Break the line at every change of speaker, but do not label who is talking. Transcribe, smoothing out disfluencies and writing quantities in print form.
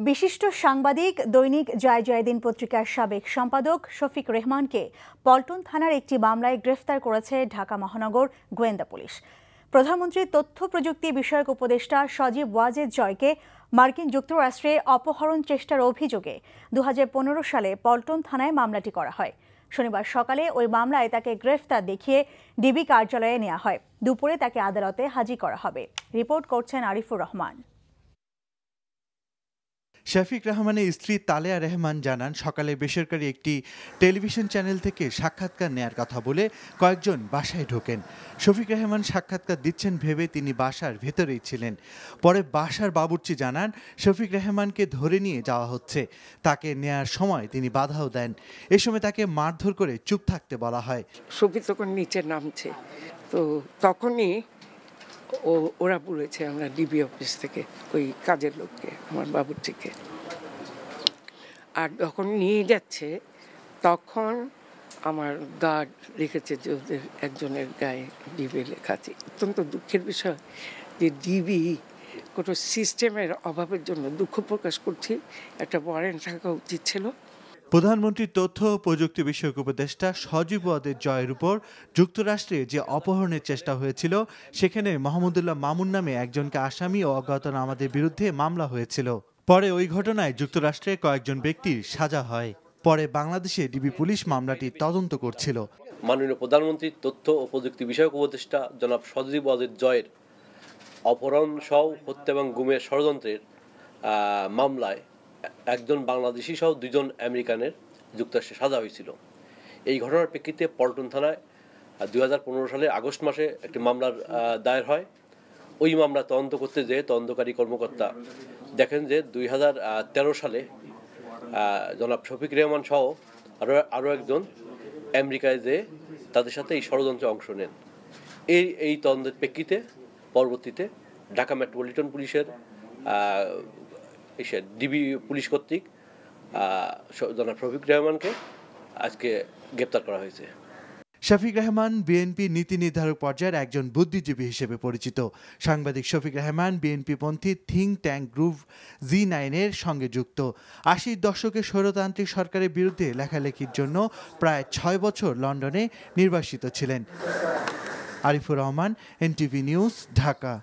বিশিষ্ট সাংবাদিক দৈনিক জয় জয়দিন পত্রিকার সাবেক সম্পাদক শফিক রেহমানকে পল্টন থানার একটি মামলায় গ্রেফতার করেছে ঢাকা মহানগর গোয়েন্দা পুলিশ। প্রধানমন্ত্রীর তথ্য প্রযুক্তি বিষয়ক উপদেষ্টা সজীব ওয়াজেদ জয়কে মার্কিন যুক্তরাষ্ট্রে অপহরণ চেষ্টার অভিযোগে 2015 সালে পল্টন থানায় মামলাটি করা হয়। শনিবার সকালে ওই মামলায় তাকে গ্রেফতার দেখিয়ে ডিবি কার্যালয়ে নেওয়া হয়। দুপুরে তাকে আদালতে হাজির করা হবে। রিপোর্ট করছেন আরিফুর রহমান।
শফিক রহমানের স্ত্রী তালেয়া রহমান জানান, সকালে বেসরকারি একটি টেলিভিশন চ্যানেল থেকে সাক্ষাৎকার নেয়ার কথা বলে কয়েকজন বাসায় ঢোকেন। শফিক রহমান সাক্ষাৎকার দিচ্ছেন ভেবে তিনি বাসার ভেতরেই ছিলেন। পরে বাসার বাবুর্চি জানান, শফিক রহমানকে ধরে নিয়ে যাওয়া হচ্ছে। তাকে নেয়ার সময় তিনি বাধাও দেন। এ সময় তাকে মারধর করে চুপ থাকতে বলা হয়।
শফিক তখন নিচে নামছে, তো তখনই ওরা বলেছে আমরা ডিবি অফিস থেকে ওই কাজের লোককে, আমার বাবুর্চিকে, আর যখন নিয়ে যাচ্ছে তখন আমার গার্ড রেখেছে যে ওদের একজনের গায়ে ডিবি লেখা আছে। অত্যন্ত দুঃখের বিষয় যে ডিবি কোনো সিস্টেমের অভাবের জন্য দুঃখ প্রকাশ করছি। একটা ওয়ারেন্ট থাকা উচিত ছিল।
প্রধানমন্ত্রীর তথ্য ও প্রযুক্তি বিষয়ক উপদেষ্টা সজীব ওয়াজেদ জয়ের উপর যুক্তরাষ্ট্রে যে অপহরণের চেষ্টা হয়েছিল, সেখানে মাহমুদুল্লাহ মামুন নামে একজনকে আসামি ও অজ্ঞাতনামাদের বিরুদ্ধে মামলা হয়েছিল। পরে ওই ঘটনায় যুক্তরাষ্ট্রে কয়েকজন ব্যক্তির সাজা হয়। পরে বাংলাদেশে ডিবি পুলিশ মামলাটি তদন্ত করছিল।
মাননীয় প্রধানমন্ত্রীর তথ্য ও প্রযুক্তি বিষয়ক উপদেষ্টা জনাব সজীব ওয়াজেদ জয়ের অপহরণ সহ হত্যা এবং গুমের ষড়যন্ত্রের মামলায় একজন বাংলাদেশি সহ 2 জন আমেরিকানের যুক্তরাষ্ট্রে সাজা হয়েছিল। এই ঘটনার প্রেক্ষিতে পল্টন থানায় 2015 সালে আগস্ট মাসে একটি মামলার দায়ের হয়। ওই মামলা তদন্ত করতে যেয়ে তদন্তকারী কর্মকর্তা দেখেন যে 2013 সালে জনাব শফিক রেহমান সহ আরও একজন আমেরিকায় যেয়ে তাদের সাথে এই ষড়যন্ত্রে অংশ নেন। এই তদন্তের প্রেক্ষিতে পরবর্তীতে ঢাকা মেট্রোপলিটন পুলিশের ডিবি পুলিশ কর্তৃক জনাব শফিক রহমানকে আজকে গ্রেপ্তার করা হয়েছে।
শফিক রহমান বিএনপি নীতি নির্ধারক পর্যায়ের একজন বুদ্ধিজীবী হিসেবে পরিচিত। সাংবাদিক শফিক রহমান বিএনপিপন্থী থিঙ্ক ট্যাঙ্ক গ্রুপ G9 এর সঙ্গে যুক্ত। 80-র দশকে স্বৈরতান্ত্রিক সরকারের বিরুদ্ধে লেখালেখির জন্য প্রায় 6 বছর লন্ডনে নির্বাসিত ছিলেন। Arifur Rahman, NTV news, Dhaka.